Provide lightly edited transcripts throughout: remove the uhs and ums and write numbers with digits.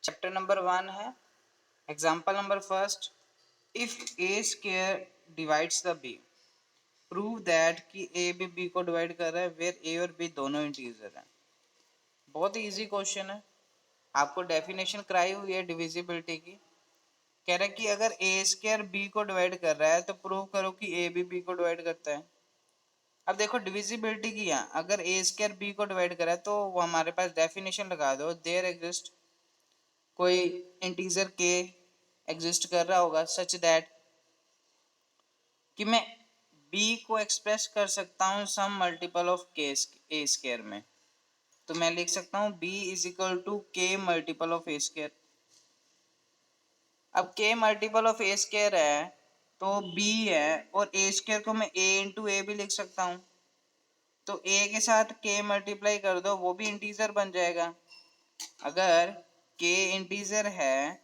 Chapter number 1 है। Example number first, if A square divides the B, prove that कि A भी B को divide कर रहा है वेयर ए और बी दोनों इंटीजर हैं। बहुत ही इजी क्वेश्चन है, आपको डेफिनेशन कराई हुई है डिविजिबिलिटी की। कह रहा है कि अगर ए स्क्वायर बी को डिवाइड कर रहा है तो प्रूव करो कि ए भी बी को डिवाइड करता है। अब देखो डिविजिबिलिटी की, यहाँ अगर ए स्क्वायर बी को डिवाइड करा है तो वो हमारे पास डेफिनेशन लगा दो, देयर एग्जिस्ट कोई इंटीजर के एग्जिस्ट कर रहा होगा सच दैट कि मैं b को एक्सप्रेस कर सकता हूँ सम मल्टीपल ऑफ के ए स्क्वायर में। तो मैं लिख सकता हूँ b इज इक्वल टू के मल्टीपल ऑफ ए स्क्वायर। अब k multiple of A square है तो b है, और ए स्क्वायर को मैं a इंटू ए भी लिख सकता हूँ। तो a के साथ k मल्टीप्लाई कर दो, वो भी इंटीजर बन जाएगा। अगर k इंटीजर है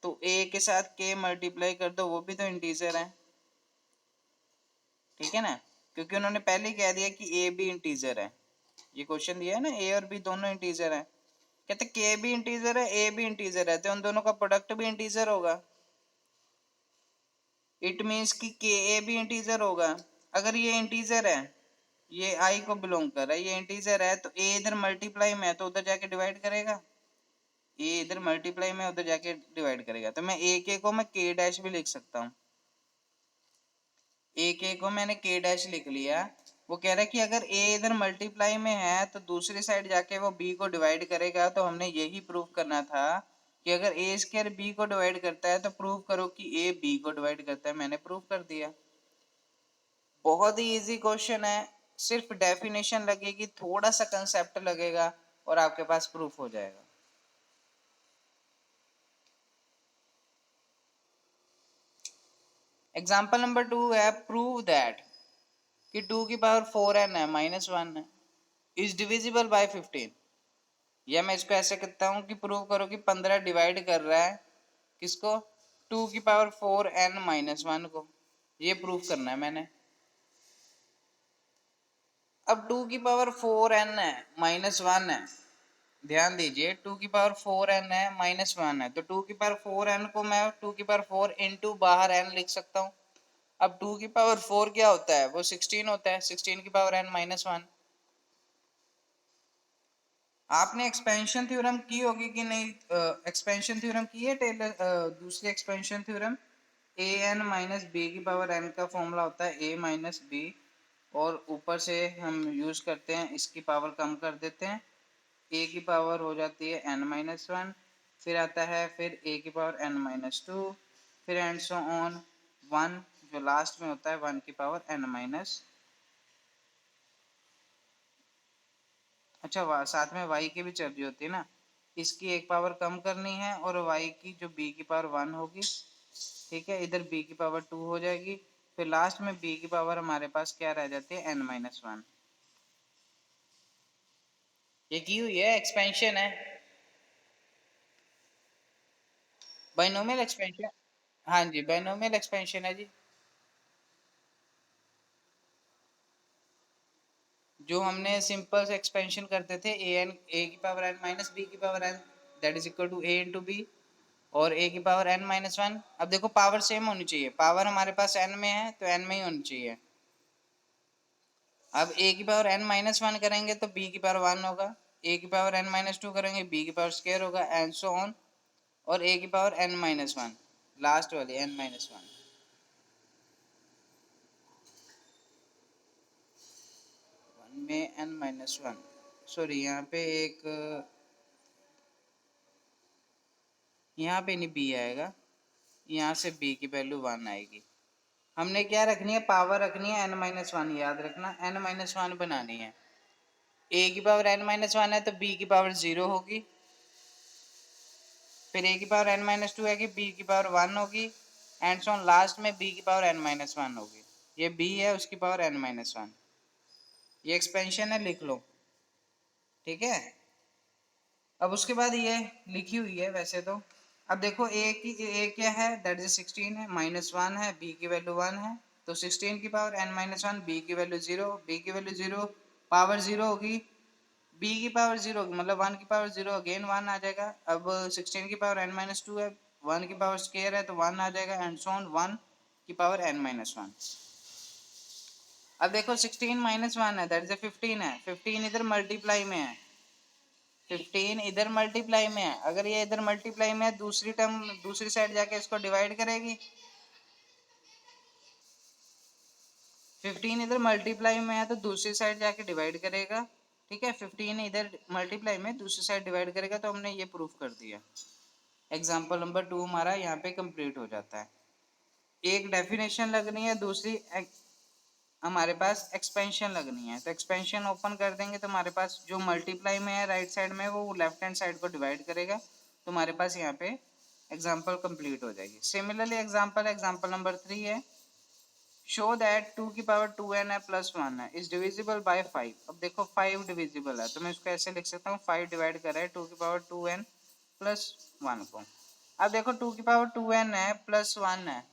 तो a के साथ k मल्टीप्लाई कर दो, वो भी तो इंटीजर है, ठीक है ना, क्योंकि उन्होंने पहले ही कह दिया कि a भी इंटीजर है। ये क्वेश्चन दिया है ना, a और b दोनों इंटीजर है। कहते k भी इंटीजर है a भी इंटीजर है, तो उन दोनों का प्रोडक्ट भी इंटीजर होगा। इट मीन्स कि के ए भी इंटीजर होगा। अगर ये इंटीजर है, ये आई को बिलोंग कर रहा है, ये इंटीजर है, तो ए इधर मल्टीप्लाई में है तो उधर जाके डिवाइड करेगा, ए इधर मल्टीप्लाई में उधर जाके डिवाइड करेगा। तो मैं ए के को मैं के डैश भी लिख सकता हूँ, ए के को मैंने के डैश लिख लिया। वो कह रहा है कि अगर ए इधर मल्टीप्लाई में है तो दूसरी साइड जाके वो बी को डिवाइड करेगा। तो हमने यही प्रूव करना था कि अगर ए स्क्वायर बी को डिवाइड करता है तो प्रूव करो कि ए बी को डिवाइड करता है। मैंने प्रूव कर दिया। बहुत ही इजी क्वेश्चन है, सिर्फ डेफिनेशन लगेगी, थोड़ा सा कंसेप्ट लगेगा और आपके पास प्रूफ हो जाएगा। एग्जाम्पल नंबर 2 है, प्रूव दैट कि 2^4n है -1 है इज डिविजिबल बाय 15। या मैं इसको ऐसे कहता हूँ कि प्रूव करो कि 15 डिवाइड कर रहा है किसको, 2^4n-1 को। ये प्रूफ करना है मैंने। अब 2^4n है -1 है, ध्यान दीजिए 2^4n है -1 है, तो 2^4n को मैं 2^4 इंटू बाहर n लिख सकता हूँ। अब 2^4 क्या होता है, वो 16 होता है, 16^n-1। आपने एक्सपेंशन थ्योरम की होगी कि नहीं, एक्सपेंशन थ्योरम की है टेलर, दूसरी expansion theorem A N minus B की पावर एन का फॉर्मूला होता है ए माइनस बी, और ऊपर से हम यूज करते हैं, इसकी पावर कम कर देते हैं, ए की पावर हो जाती है n-1, फिर आता है फिर ए की पावर n-2, फिर एंड सो ऑन 1 जो लास्ट में होता है 1 की पावर n-। अच्छा, साथ में y की भी चल रही होती है ना, इसकी एक पावर कम करनी है और y की जो b की पावर 1 होगी, ठीक है, इधर b की पावर 2 हो जाएगी, फिर लास्ट में b की पावर हमारे पास क्या रह जाती है n-1। ये की हुई है, एक्सपेंशन है, बाइनोमियल एक्सपेंशन। हाँ जी, बाइनोमियल एक्सपेंशन है जी। जो हमने सिंपल से एक्सपेंशन करते थे ए की पावर n माइनस बी की power n that is equal to A into B, और ए की पावर n-1। अब देखो पावर सेम होनी चाहिए, पावर हमारे पास n में है तो n में ही होनी चाहिए। अब ए की पावर n-1 करेंगे तो b की पावर 1 होगा, ए की पावर n-2 करेंगे b की पावर स्क्वायर होगा, एंड सो ऑन, और ए की पावर n-1 लास्ट वाली n-1 में n-1। सॉरी, यहाँ पे नहीं b आएगा, यहाँ से b की वैल्यू 1 आएगी। हमने क्या रखनी है, पावर रखनी है n-1, याद रखना n-1 बनानी है। a की पावर n-1 है तो b की पावर 0 होगी, फिर a की पावर n-2 है कि b की पावर 1 होगी, एंड सो ऑन लास्ट में b की पावर n-1 होगी। ये b है, उसकी पावर n-1। ये एक्सपेंशन है, लिख लो, ठीक है। अब उसके बाद ये लिखी हुई है वैसे तो। अब देखो a क्या है, दैट इज 16 है, -1 है, b की वैल्यू 1 है, तो 16 की पावर n-1, b की वैल्यू 0, b की वैल्यू 0, पावर 0 होगी, b की पावर 0 मतलब 1 की पावर 0 अगेन 1 आ जाएगा। अब 16 की पावर n-2 है, 1 की पावर स्क्वायर है तो 1 आ जाएगा एंड सो ऑन 1 की पावर n-1। अब देखो 16 माइनस 1 है दैट इज 15 है, 15 इधर मल्टीप्लाई में है, 15 इधर मल्टीप्लाई में है। अगर ये इधर मल्टीप्लाई में है दूसरी टर्म दूसरी साइड जाके इसको डिवाइड करेगी। 15 इधर मल्टीप्लाई में है तो दूसरी साइड जाके डिवाइड करेगा। ठीक है, 15 इधर मल्टीप्लाई में दूसरी साइड डिवाइड करेगा, तो हमने ये प्रूफ कर दिया। एग्जाम्पल नंबर 2 हमारा यहाँ पे कंप्लीट हो जाता है। एक डेफिनेशन लगनी है, दूसरी हमारे पास एक्सपेंशन लगनी है। तो एक्सपेंशन ओपन कर देंगे तो हमारे पास जो मल्टीप्लाई में है राइट साइड में वो लेफ्ट हैंड साइड को डिवाइड करेगा, तो हमारे पास यहाँ पे एग्जाम्पल कंप्लीट हो जाएगी। सिमिलरली एग्जाम्पल नंबर 3 है, शो दैट 2 की पावर 2n है प्लस 1 है इज डिविजिबल बाय 5। अब देखो 5 डिविजिबल है तो मैं इसको ऐसे लिख सकता हूँ, 5 डिवाइड कर रहा है 2 की पावर 2n प्लस 1 को। अब देखो 2 की पावर 2n है प्लस 1 है,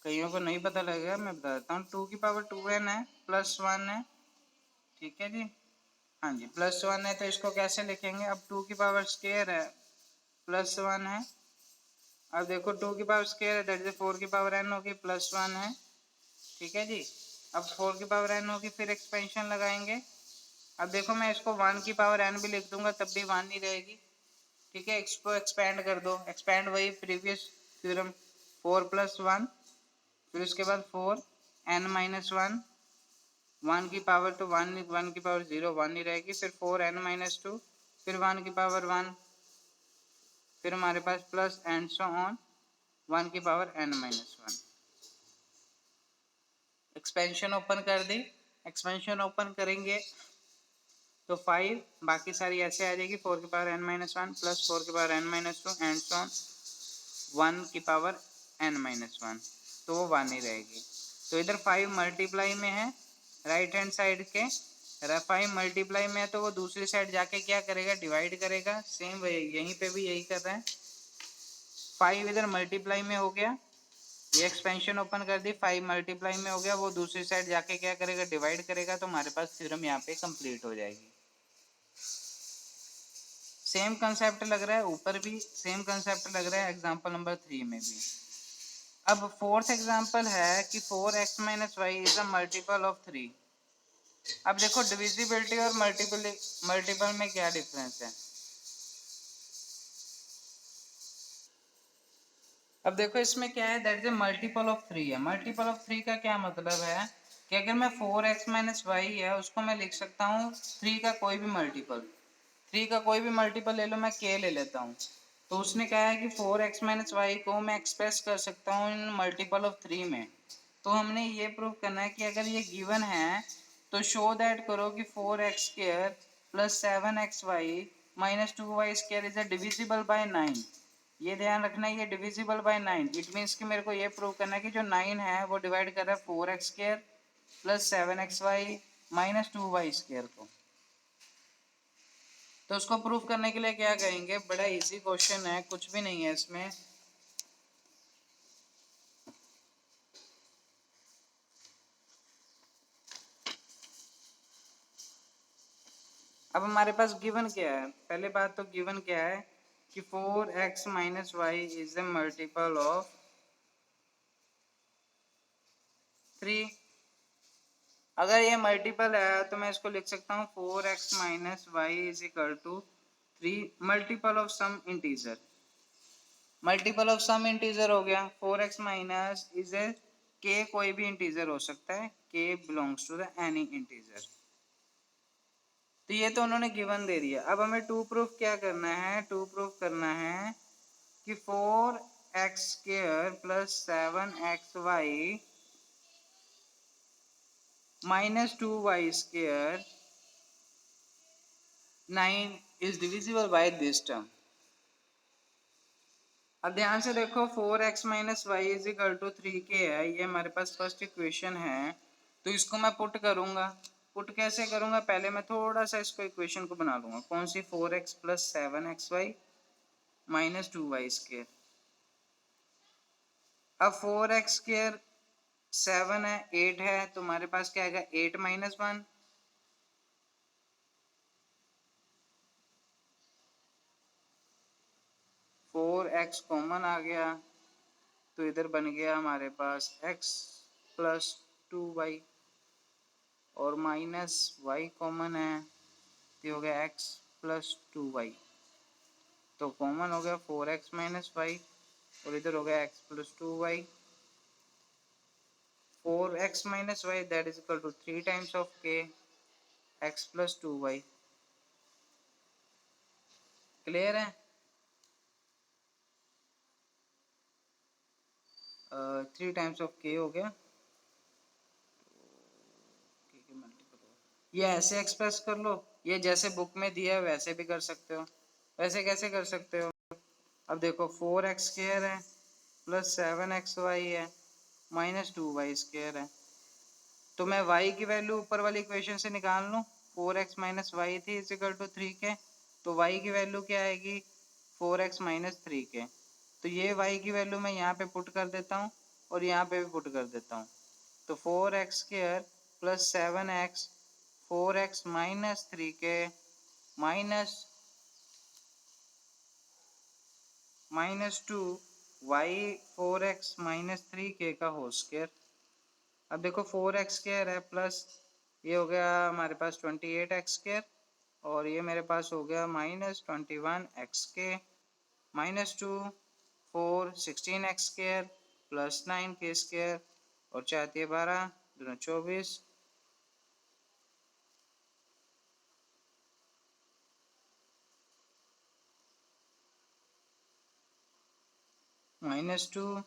कईयों को नहीं पता लगेगा मैं बता देता हूँ। 2 की पावर 2n है प्लस 1 है, ठीक है जी, हाँ जी प्लस 1 है तो इसको कैसे लिखेंगे। अब 2 की पावर स्क्वायर है प्लस 1 है, अब देखो 2 की पावर स्क्वायर है दैट इज 4 की पावर n होगी प्लस 1 है, ठीक है जी। अब 4 की पावर n होगी, फिर एक्सपेंशन लगाएंगे। अब देखो मैं इसको 1 की पावर n भी लिख दूंगा तब भी 1 ही रहेगी, ठीक है। इसको एक्सपेंड कर दो, एक्सपेंड वही प्रीवियस थ्योरम, 4 प्लस 1, फिर उसके बाद 4 n-1, 1 की पावर तो 1 1 की पावर 0 1 ही रहेगी, फिर 4 n-2, फिर 1 की पावर 1, फिर हमारे पास प्लस एंड सो ऑन 1 की पावर n-1। एक्सपेंशन ओपन कर दी, एक्सपेंशन ओपन करेंगे तो 5 बाकी सारी ऐसे आ जाएगी, 4 की पावर n-1 प्लस 4 की power n-2 and so on 1 की पावर n-1, तो वो 1 ही रहेगी। तो इधर 5 मल्टीप्लाई में है राइट हैंड साइड के, 5 मल्टीप्लाई में है तो वो दूसरी साइड जाके क्या करेगा, डिवाइड करेगा। सेम यहीं पे भी यही कर रहे हैं, 5 इधर मल्टीप्लाई में हो गया, ये एक्सपेंशन ओपन कर दी, 5 मल्टीप्लाई में हो गया, वो दूसरी साइड जाके क्या करेगा, डिवाइड करेगा, तो हमारे पास थ्योरम यहाँ पे कंप्लीट हो जाएगी। सेम कंसेप्ट लग रहा है, ऊपर भी सेम कंसेप्ट लग रहा है एग्जाम्पल नंबर 3 में भी। अब फोर्थ एग्जाम्पल है कि 4x minus Y is a multiple of 3। अब देखो डिविजिबिलिटी और मल्टीपल में क्या डिफरेंस है। अब देखो इसमें क्या है, दैट इज मल्टीपल ऑफ 3 है। मल्टीपल ऑफ 3 का क्या मतलब है कि अगर मैं 4x माइनस वाई है उसको मैं लिख सकता हूँ 3 का कोई भी मल्टीपल, 3 का कोई भी मल्टीपल ले लो, मैं k ले लेता हूँ। तो उसने कहा है कि 4x माइनस वाई को मैं एक्सप्रेस कर सकता हूँ इन मल्टीपल ऑफ 3 में। तो हमने ये प्रूव करना है कि अगर ये गिवन है तो शो दैट करो कि 4x² plus 7xy minus 2y² is a divisible by 9। ये ध्यान रखना है, ये डिविजिबल बाय 9, इट मीन्स कि मेरे को ये प्रूव करना है कि जो 9 है वो डिवाइड कर रहा है 4x² plus 7xy minus 2y² को। तो उसको प्रूव करने के लिए क्या करेंगे, बड़ा इजी क्वेश्चन है, कुछ भी नहीं है इसमें। अब हमारे पास गिवन क्या है, पहले बात तो गिवन क्या है कि 4x minus Y is the multiple of 3। अगर ये मल्टीपल है तो मैं इसको लिख सकता हूँ 4x minus Y is equal to 3 multiple of some integer. Multiple of some integer हो गया, 4x minus is a k कोई भी इंटीजर हो सकता है, k belongs to the any integer. तो ये तो उन्होंने गिवन दे दिया। अब हमें टू प्रूफ क्या करना है, टू प्रूफ करना है कि 4x² plus 7xy minus 2y² 9 is divisible by this term. अब ध्यान से देखो 4x minus Y is equal to 3k है, ये हमारे पास फर्स्ट इक्वेशन है। तो इसको मैं पुट करूंगा। पुट कैसे करूंगा, पहले मैं थोड़ा सा इसको इक्वेशन को बना लूंगा। कौन सी, 4x plus 7xy minus 2y square. अब 4x स्क्र 7 है, 8 है, तो हमारे पास क्या आएगा, 8 माइनस 1। 4x कॉमन आ गया, तो इधर बन गया हमारे पास x प्लस 2y, और माइनस y कॉमन है, तो हो गया x प्लस 2y। तो कॉमन हो गया 4x माइनस वाई, और इधर हो गया x plus 2y। 4x minus Y that is equal to 3 times of k x plus 2y। Clear है? 3 टाइम्स ऑफ k हो गया, ये ऐसे एक्सप्रेस कर लो, ये जैसे बुक में दिया है वैसे भी कर सकते हो। वैसे कैसे कर सकते हो, अब देखो 4x स्क्वायर है प्लस 7xy है माइनस 2y स्क्वायर है, तो मैं y की वैल्यू ऊपर वाली इक्वेशन से निकाल लूँ। 4x माइनस वाई थी इज इक्वल टू 3k, तो y की वैल्यू क्या आएगी, 4x माइनस 3k। तो ये y की वैल्यू मैं यहाँ पे पुट कर देता हूँ और यहाँ पे भी पुट कर देता हूँ। तो 4x square plus 7x, 4x minus 3k minus -2 y 4x minus 3k का होल स्क्वायर। अब देखो 4x स्क्वायर है प्लस ये हो गया हमारे पास 28x स्क्वायर, और ये मेरे पास हो गया माइनस 21x के -2 4 16x square plus 9k square, और 4 12 दोनों 24, -2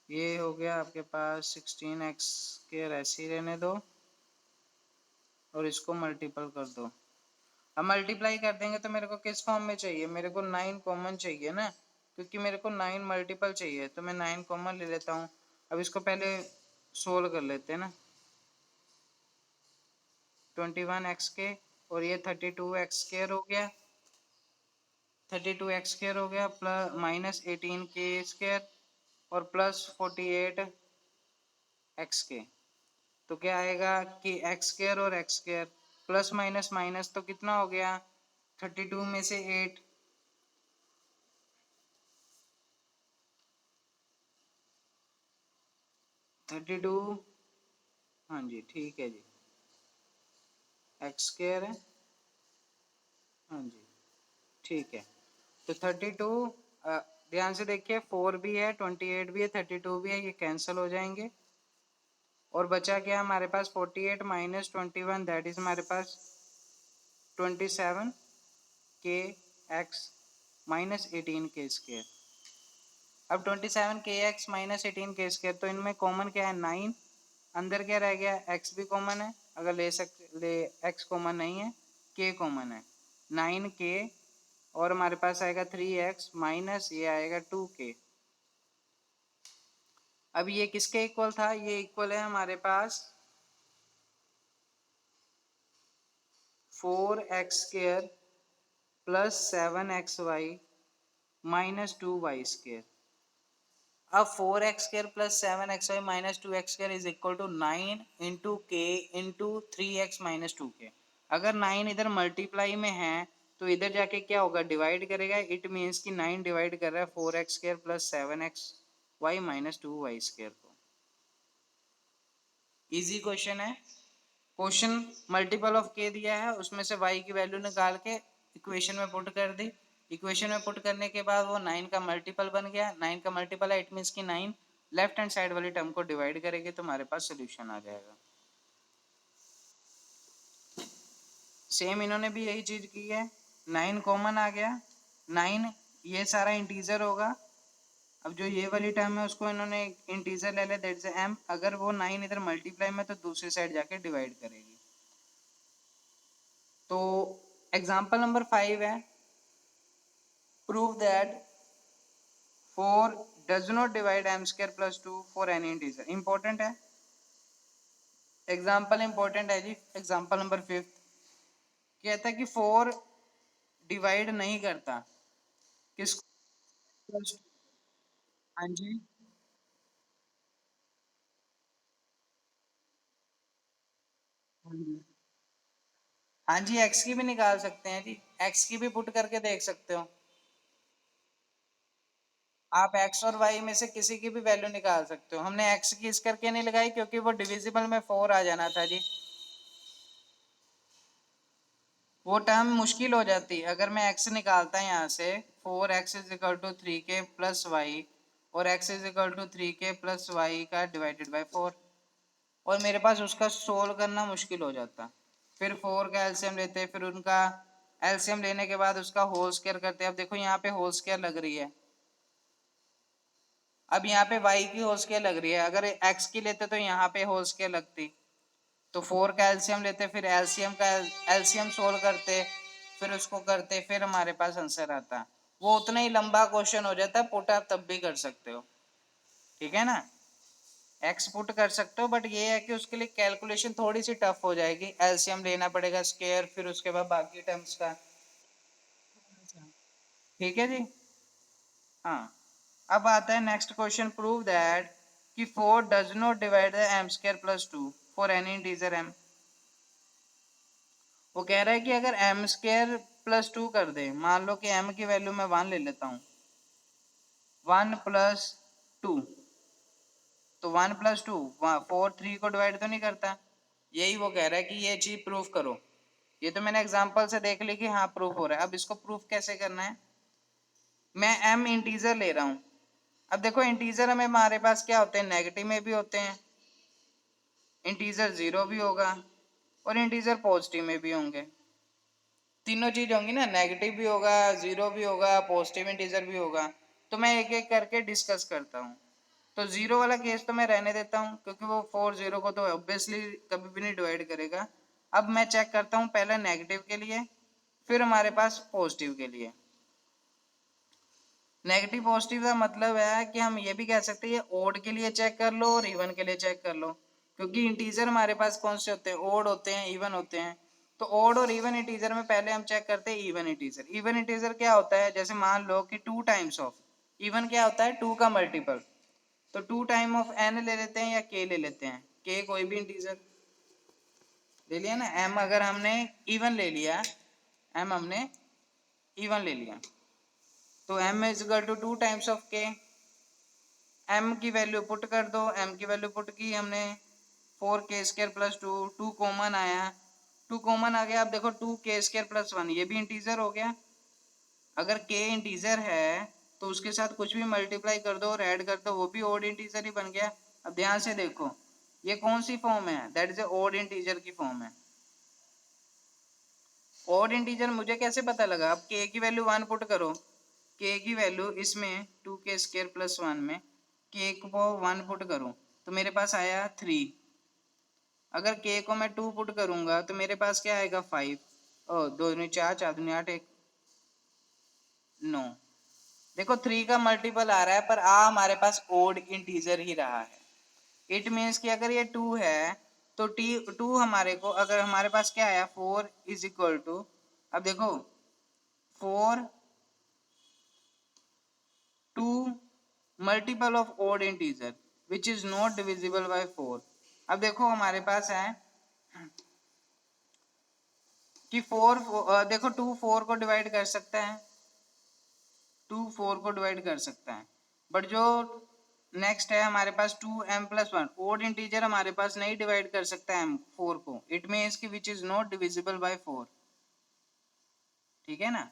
ये हो गया आपके पास 16x स्क्वायर, ऐसे ही रहने दो और इसको मल्टीपल कर दो। अब मल्टीप्लाई कर देंगे तो मेरे को किस फॉर्म में चाहिए, मेरे को 9 कॉमन चाहिए ना, क्योंकि मेरे को 9 मल्टीपल चाहिए, तो मैं 9 कॉमन ले लेता हूँ। अब इसको पहले सोल्व कर लेते हैं ना। 21x के और ये 32x स्क्वायर हो गया, 32x स्क्वायर हो गया प्लस माइनस 18k स्क्वायर और प्लस 48x के, तो क्या आएगा कि एक्स स्क्वायर और x square plus minus minus तो कितना हो गया, 32 में से 8, 32, हाँ जी ठीक है जी, एक्स स्क्वायर है, हाँ जी ठीक है। तो 32 ध्यान से देखिए, 4 भी है, 28 भी है, 32 भी है, ये कैंसिल हो जाएंगे, और बचा क्या हमारे पास 48 माइनस 21 दैट इज हमारे पास 27 के एक्स माइनस 18 के स्क्वायर। अब 27 के एक्स माइनस 18 के स्क्वायर, तो इनमें कॉमन क्या है 9, अंदर क्या रह गया, एक्स भी कॉमन है, अगर ले एक्स कॉमन नहीं है, के कॉमन है, 9k, और हमारे पास आएगा 3x माइनस ये आएगा 2k। अब ये किसके इक्वल था, ये इक्वल है हमारे पास 4x square plus 7xy minus 2y square. अब 4x square plus 7xy minus 2x square is equal to 9 into K into 3x minus 2k। अगर 9 इधर मल्टीप्लाई में है तो इधर जाके क्या होगा, डिवाइड करेगा, इट मीन्स कि 9 डिवाइड कर रहा है 4x square plus 7xy minus 2y square को। इजी क्वेश्चन है, क्वेश्चन मल्टीपल ऑफ के दिया है, उसमें से y की वैल्यू निकाल के इक्वेशन में पुट कर दी, इक्वेशन में पुट करने के बाद वो 9 का मल्टीपल बन गया, 9 का मल्टीपल है, इट मीन्स कि 9 लेफ्ट हैंड साइड वाली टर्म को डिवाइड करेगी तो हमारे पास सोल्यूशन आ जाएगा। सेम इन्होंने भी यही चीज की है, 9 कॉमन आ गया, 9 ये सारा इंटीजर होगा, अब जो ये वाली टर्म है उसको इन्होंने इंटीजर ले लिया दैट इज m, अगर वो 9 इधर मल्टीप्लाई में तो दूसरी साइड जाके डिवाइड करेगी। तो एग्जांपल नंबर 5 है, prove that 4 does not divide m square plus 2 for any integer. Important है, एग्जाम्पल इंपॉर्टेंट है जी। एग्जाम्पल नंबर 5 कहता है कि 4 डिवाइड नहीं करता किसको? हाँ जी। हाँ जी। हाँ जी, एक्स की भी निकाल सकते हैं जी, एक्स की भी पुट करके देख सकते हो आप। एक्स और वाई में से किसी की भी वैल्यू निकाल सकते हो। हमने एक्स की इस करके नहीं लगाई क्योंकि वो डिविजिबल में 4 आ जाना था जी, वो टर्म मुश्किल हो जाती अगर मैं x निकालता यहाँ से। 4x is equal to 3k plus Y और x is equal to 3k plus Y का डिवाइडेड बाई 4, और मेरे पास उसका सोल्व करना मुश्किल हो जाता। फिर 4 का एलसीएम लेते, फिर उनका एलसीएम लेने के बाद उसका होल स्क्वायर करते। अब देखो यहाँ पे होल स्क्वायर लग रही है, अब यहाँ पे y की होल स्क्वायर लग रही है, अगर x की लेते तो यहाँ पे होल स्क्वायर लगती। तो 4 का एलसीएम लेते, फिर एलसीएम का एलसीएम सोल्व करते, फिर उसको करते, फिर हमारे पास आंसर आता। वो उतना ही लंबा क्वेश्चन हो जाता है, पुट आप तब भी कर सकते हो, ठीक है ना। एक्स पुट कर सकते हो, बट ये है कि उसके लिए कैलकुलेशन थोड़ी सी टफ हो जाएगी, एलसीएम लेना पड़ेगा स्क्वायर, फिर उसके बाद बाकी टर्म्स का। ठीक है जी। हाँ, अब आता है नेक्स्ट क्वेश्चन। प्रूव दैट कि 4 does not divide the M square plus 2 for any integer m। वो कह रहा है कि अगर एम स्क्वायर प्लस 2 कर दे, मान लो कि m की वैल्यू मैं 1 ले लेता हूँ, 1 प्लस 2, तो 1 प्लस 2 4 3 को डिवाइड तो नहीं करता। यही वो कह रहा है कि ये चीज प्रूफ करो। ये तो मैंने एग्जांपल से देख ली कि हाँ प्रूफ हो रहा है। अब इसको प्रूफ कैसे करना है? मैं m इंटीजर ले रहा हूँ। अब देखो इंटीजर हमें हमारे पास क्या होते हैं, नेगेटिव में भी होते हैं, इंटीजर जीरो भी होगा और इंटीजर पॉजिटिव में भी होंगे। तीनों चीज होंगी ना, नेगेटिव भी होगा, जीरो भी होगा, पॉजिटिव इंटीजर भी होगा। तो मैं एक एक करके डिस्कस करता हूँ। तो जीरो वाला केस तो मैं रहने देता हूँ क्योंकि वो 4 जीरो को तो ऑब्वियसली कभी भी नहीं डिवाइड करेगा। अब मैं चेक करता हूँ पहले नेगेटिव के लिए, फिर हमारे पास पॉजिटिव के लिए। नेगेटिव पॉजिटिव का मतलब है कि हम ये भी कह सकते हैं ये ओड के लिए चेक कर लो और इवन के लिए चेक कर लो, क्योंकि इंटीजर हमारे पास कौन से होते हैं, ओड होते हैं, इवन होते हैं। तो ओड और इवन इंटीजर में पहले हम चेक करते हैं इवन इंटीजर। इवन इंटीजर क्या होता है, जैसे मान लो कि 2 टाइम्स ऑफ, इवन क्या होता है 2 का मल्टीपल, तो 2 टाइम ऑफ n ले लेते हैं या k ले लेते हैं, k कोई भी इंटीजर ले लिया ना। m अगर हमने इवन ले लिया, m हमने इवन ले लिया, तो m is equal to 2 times of k। m की वैल्यू पुट कर दो, m की वैल्यू पुट की हमने, 4k स्क्वायर प्लस 2, 2 कॉमन आया, 2 कॉमन आ गया। अब देखो 2k स्क्वायर प्लस 1 ये भी इंटीजर हो गया। अगर k इंटीजर है तो उसके साथ कुछ भी मल्टीप्लाई कर दो और ऐड कर दो, वो भी ओड इंटीजर ही बन गया। अब ध्यान से देखो ये कौन सी फॉर्म है, दैट इज ओड इंटीजर की फॉर्म है। ओड इंटीजर मुझे कैसे पता लगा? अब k की वैल्यू 1 पुट करो, k की वैल्यू इसमें 2k स्क्वायर प्लस 1 में k को 1 पुट करूं तो मेरे पास आया 3। अगर k को मैं 2 पुट करूंगा तो मेरे पास क्या आएगा 5, और 2 दूनी 4, 4 दूनी 8, 1 9। देखो 3 का मल्टीपल आ रहा है पर आ हमारे पास ओड इंटीजर ही रहा है। इट मीन्स कि अगर ये 2 है तो टी 2 हमारे को, अगर हमारे पास क्या आया 4 इज इक्वल टू, अब देखो 4 2 multiple of odd integer which is not divisible by 4। अब देखो हमारे पास है कि 4 देखो 2 4 को डिवाइड कर सकता है, 2 4 को डिवाइड कर सकता है, बट जो नेक्स्ट है हमारे पास 2m प्लस 1 ओड इंटीजर हमारे पास नहीं डिवाइड कर सकता है m 4 को। इट मीन्स कि विच इज नॉट डिविजिबल बाय 4, ठीक है ना।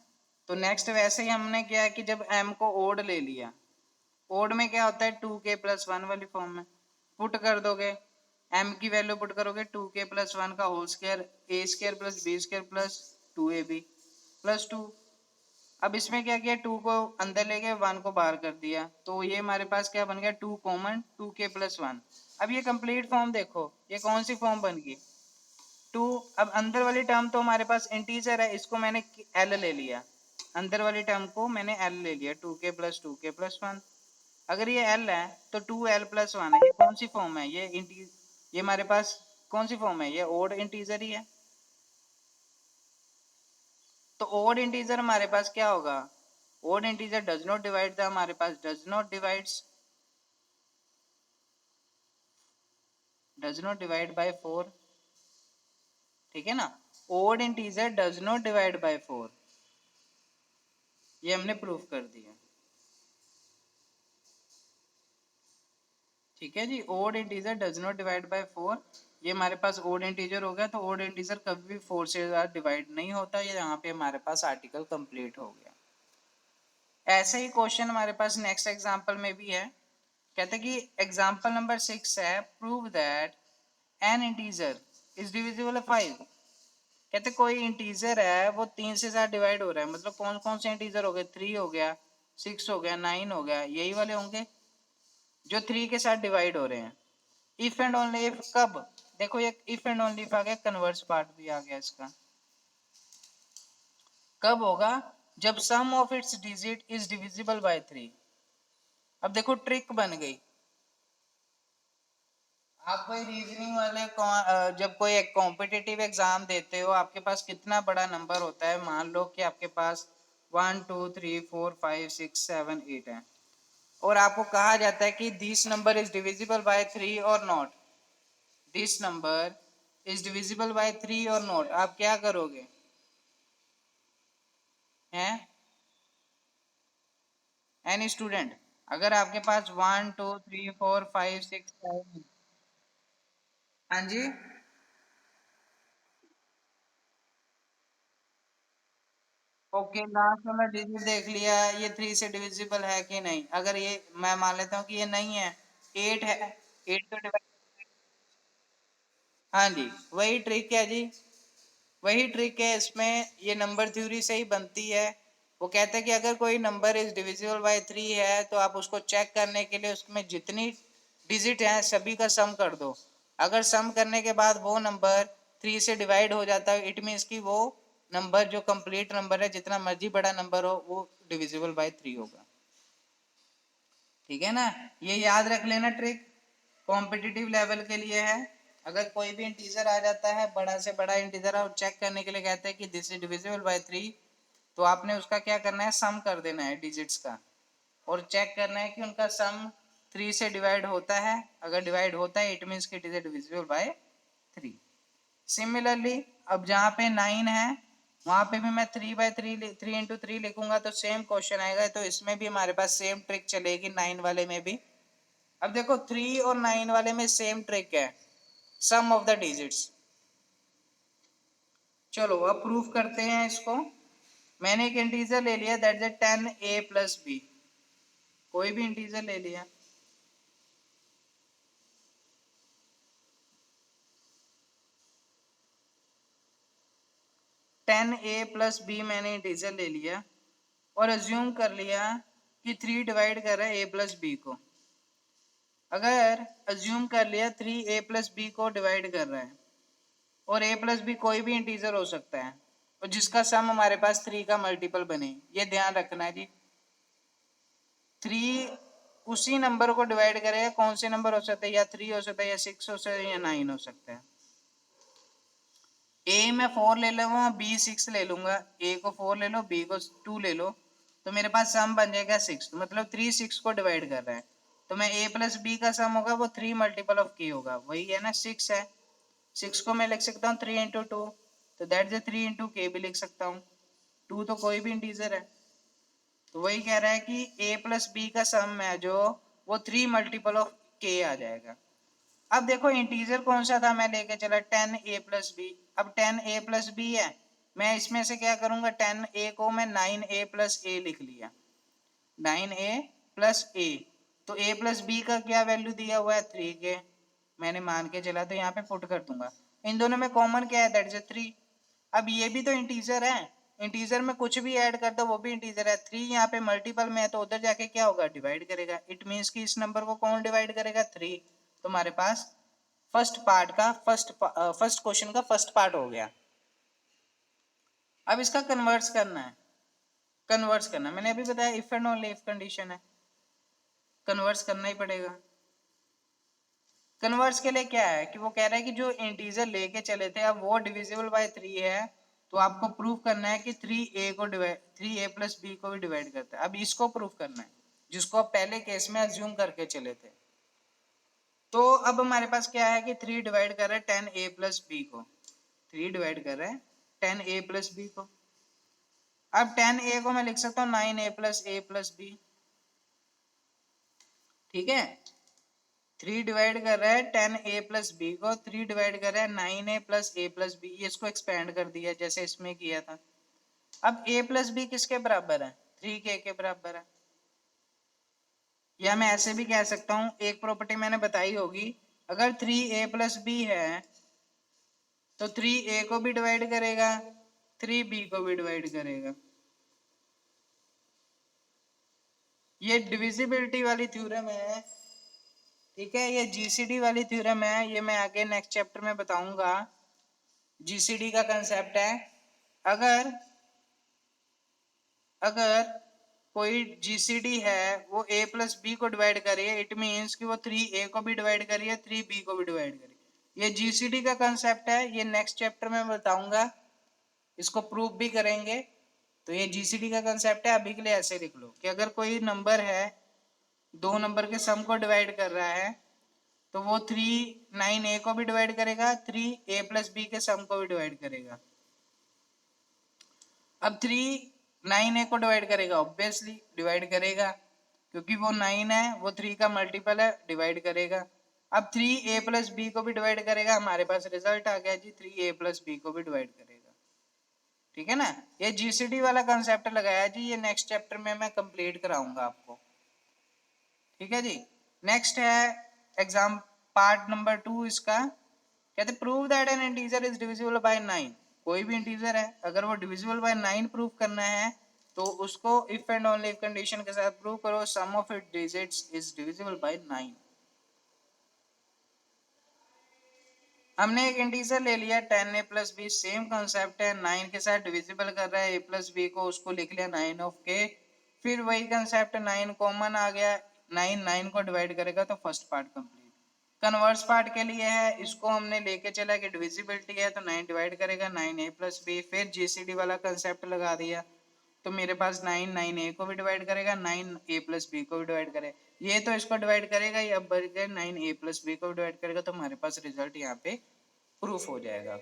तो नेक्स्ट वैसे ही हमने क्या है कि जब m को ओड ले लिया, ओड में क्या होता है 2k प्लस 1 वाली फॉर्म में पुट कर दोगे, m की वैल्यू पुट करोगे 2k प्लस 1 का whole square a square plus b square plus 2ab plus 2। अब इसमें क्या किया, 2 को अंदर ले गए, 1 को बाहर कर दिया, तो ये हमारे पास क्या बन गया 2 कॉमन 2k प्लस 1। अब ये कंप्लीट फॉर्म देखो ये कौन सी फॉर्म बन गई 2। अब अंदर वाली टर्म तो हमारे पास इंटीजर है, इसको मैंने l ले लिया, अंदर वाली टर्म को मैंने l ले लिया 2k प्लस 1। अगर ये l है तो 2l प्लस 1 है, ये कौन सी फॉर्म है, ये हमारे पास कौन सी फॉर्म है ये? ओड इंटीजर ही है। तो ओड इंटीजर हमारे पास क्या होगा? Odd integer does not divide, हमारे पास डज नॉट डिवाइड बाय 4, ठीक है ना। Odd integer does not divide by 4, ये हमने प्रूफ कर दिया, ठीक है जी। Odd integer does not divide by 4, ये हमारे पास ओड इंटीजर हो गया। तो ओड इंटीजर कभी भी 4 से ज्यादा डिवाइड नहीं होता, ये यहाँ पे हमारे पास आर्टिकल कंप्लीट हो गया। ऐसे ही क्वेश्चन हमारे पास नेक्स्ट एग्जांपल में भी है। कहते हैं कि एग्जांपल नंबर 6 है, prove that N integer is divisible 5। कहते कोई इंटीजर है वो 3 से ज्यादा डिवाइड हो रहा है, मतलब कौन कौन से इंटीजर हो गए? 3 हो गया, 6 हो गया, 9 हो गया, यही वाले होंगे जो 3 के साथ डिवाइड हो रहे हैं। इफ एंड ओनली इफ कब? देखो ये इफ एंड ओनली इफ आ गया, कन्वर्स पार्ट भी आ गया इसका। कब होगा? जब sum of its digit is divisible by 3। अब देखो ट्रिक बन गई। आप कोई रीजनिंग वाले जब कोई एक कॉम्पिटिटिव एग्जाम देते हो, आपके पास कितना बड़ा नंबर होता है? मान लो कि आपके पास 1 2 3 4 5 6 7 8 है, और आपको कहा जाता है कि this number is divisible by 3 और not, this number is divisible by 3 और नॉट। आप क्या करोगे? हैं एनी स्टूडेंट? अगर आपके पास 1 2 3 4 5 6 7, हाँ जी, ओके, लास्ट वाला डिजिट देख लिया, ये 3 से डिविजिबल है कि नहीं? अगर ये मैं मान लेता हूँ कि ये नहीं है, 8 है, 8 तो डिवाइड, हाँ जी, वही ट्रिक है जी, वही ट्रिक है इसमें, ये नंबर थ्योरी से ही बनती है। वो कहते हैं कि अगर कोई नंबर इज डिविजिबल बाय 3 है, तो आप उसको चेक करने के लिए उसमें जितनी डिजिट हैं सभी का सम कर दो। अगर सम करने के बाद वो नंबर 3 से डिवाइड हो जाता है, इट मीन्स कि वो नंबर जो कंप्लीट नंबर है, जितना मर्जी बड़ा नंबर हो, वो डिविजिबल बाय 3 होगा, ठीक है ना। ये याद रख लेना ट्रिक, कॉम्पिटिटिव लेवल के लिए है। अगर कोई भी इंटीजर आ जाता है, बड़ा से बड़ा इंटीजर, और चेक करने के लिए कहते हैं कि दिस इज डिविजिबल बाय 3, तो आपने उसका क्या करना है? सम कर देना है डिजिट्स का, और चेक करना है कि उनका सम 3 से डिवाइड होता है। अगर डिवाइड होता है, इट मीन्स कि it is divisible by 3। Similarly अब जहाँ पे 9 है, वहां पे भी मैं 3/3 3 × 3 लिखूंगा, तो सेम क्वेश्चन आएगा। तो इसमें भी हमारे पास सेम ट्रिक चलेगी 9 वाले में भी। अब देखो 3 और 9 वाले में सेम ट्रिक है, सम ऑफ द डिजिट्स। चलो अब प्रूफ करते हैं इसको। मैंने एक इंटीजर ले लिया, दैट इज 10a+b, कोई भी इंटीजर ले लिया, 10a+b मैंने इंटीजर ले लिया, और अज्यूम कर लिया कि 3 डिवाइड कर रहा है a+b को। अगर अज्यूम कर लिया 3a+b को डिवाइड कर रहा है, और a+b कोई भी इंटीजर हो सकता है, और जिसका सम हमारे पास 3 का मल्टीपल बने, ये ध्यान रखना है जी। 3 उसी नंबर को डिवाइड करेगा, कौन से नंबर हो सकते हैं? या 3 हो सकता है, या 6 हो सकता है, या 9 हो सकता है। ए में 4 ले लूंगा, बी 6 ले लूंगा, ए को 4 ले लो, बी को 2 ले लो, तो मेरे पास सम बन जाएगा 6, मतलब 3 6 को डिवाइड कर रहा है। तो मैं a+b का सम होगा वो 3 मल्टीपल ऑफ k होगा, वही है ना 6 है। 6 को मैं लिख सकता हूँ 3 × 2, तो दैट इज 3 × k भी लिख सकता हूँ। 2 तो कोई भी इंटीजर है, तो वही कह रहा है कि a+b का सम है जो, वो 3 मल्टीपल ऑफ k आ जाएगा। अब देखो इंटीजर कौन सा था मैं लेके चला, 10a+b। अब 10a+b है, मैं इसमें से क्या करूंगा? 10a को मैं 9a+a लिख लिया, 9a+a। तो a+b का क्या वैल्यू दिया हुआ है? 3k, मैंने मान के चला, तो यहाँ पे पुट कर दूंगा। इन दोनों में कॉमन क्या है? That is 3। अब ये भी तो इंटीजर है, इंटीजर में कुछ भी ऐड कर दो वो भी इंटीजर है। 3 यहाँ पे मल्टीपल में है, तो उधर जाके क्या होगा? डिवाइड करेगा। इट मीन्स कि इस नंबर को कौन डिवाइड करेगा? 3। तो हमारे पास फर्स्ट पार्ट का फर्स्ट क्वेश्चन का फर्स्ट पार्ट हो गया। अब इसका कन्वर्ट्स करना है, कन्वर्ट्स करना मैंने अभी बताया, if and only if condition है, कन्वर्ट्स करना ही पड़ेगा। कन्वर्स के लिए क्या है कि वो कह रहा है कि जो इंटीजर लेके चले थे अब वो डिविजिबल बाय 3 है, तो आपको प्रूव करना है कि 3a को डिवाइड 3a प्लस बी को भी डिवाइड करता है। अब इसको प्रूव करना है जिसको आप पहले केस में अज्यूम करके चले थे। तो अब हमारे पास क्या है कि 3 डिवाइड कर रहे हैं 10a प्लस बी को, 3 डिवाइड कर रहे हैं 10a प्लस बी को। अब 10a को मैं लिख सकता हूँ 9a प्लस बी, ठीक है। 3 डिवाइड कर रहा है 10a प्लस बी को, 3 डिवाइड कर रहा है 9a प्लस बी, ये इसको एक्सपेंड कर दिया जैसे इसमें किया था। अब a प्लस बी किसके बराबर है? 3k के बराबर है। या मैं ऐसे भी कह सकता हूं, एक प्रॉपर्टी मैंने बताई होगी, अगर 3a प्लस बी है तो 3a को भी डिवाइड करेगा, 3b को भी डिवाइड करेगा। ये डिविजिबिलिटी वाली थ्योरम है, ठीक है। ये जीसीडी वाली थ्योरम है, ये मैं आगे नेक्स्ट चैप्टर में बताऊंगा। जीसीडी का कंसेप्ट है, अगर अगर कोई जीसीडी है वो a प्लस बी को डिवाइड करिए, इट मीन्स कि वो 3a को भी डिवाइड करिए 3b को भी डिवाइड करिए। ये जीसीडी का कंसेप्ट है, ये नेक्स्ट चैप्टर में बताऊंगा, इसको प्रूव भी करेंगे। तो ये जीसीडी का कंसेप्ट है, अभी के लिए ऐसे लिख लो कि अगर कोई नंबर है दो नंबर के सम को डिवाइड कर रहा है तो वो 9a को भी डिवाइड करेगा, 3a प्लस बी के सम को भी डिवाइड करेगा। अब 9a को डिवाइड करेगा, ऑब्वियसली डिवाइड करेगा क्योंकि वो 9 है, वो 3 का मल्टीपल है, डिवाइड करेगा। अब 3a प्लस बी को भी डिवाइड करेगा, हमारे पास रिजल्ट आ गया जी 3a प्लस बी को भी डिवाइड करेगा, ठीक है ना। ये जीसीडी वाला कंसेप्ट लगाया जी, ये नेक्स्ट चैप्टर में मैं कंप्लीट कराऊंगा आपको, ठीक है जी। नेक्स्ट है एग्जाम पार्ट नंबर 2, इसका कहते prove that N integer is divisible by 9। कोई भी इंटीजर है अगर वो डिविजिबल बाय 9 प्रूव करना है तो उसको if and only if condition के साथ प्रूव करो sum of it digits is divisible by 9। हमने एक इंटीजर ले लिया 10a plus B, same concept है, 9 के साथ डिविजिबल कर रहा है a प्लस बी को, उसको लिख लिया 9 ऑफ k। फिर वही कंसेप्ट 9 कॉमन आ गया, 9 को डिवाइड करेगा तो first part complete. Converse part के लिए है, इसको हमने लेके चला कि डिविजिबिलिटी है तो 9 डिवाइड करेगा 9a प्लस बी, फिर जीसीडी वाला कंसेप्ट लगा दिया तो मेरे पास 9 a को भी डिवाइड करेगा, 9a प्लस बी को भी डिवाइड करेगा, ये तो इसको डिवाइड करेगा, ये अब बढ़ गया 9a प्लस बी को डिवाइड करेगा, तो हमारे पास रिजल्ट यहाँ पे प्रूफ हो जाएगा।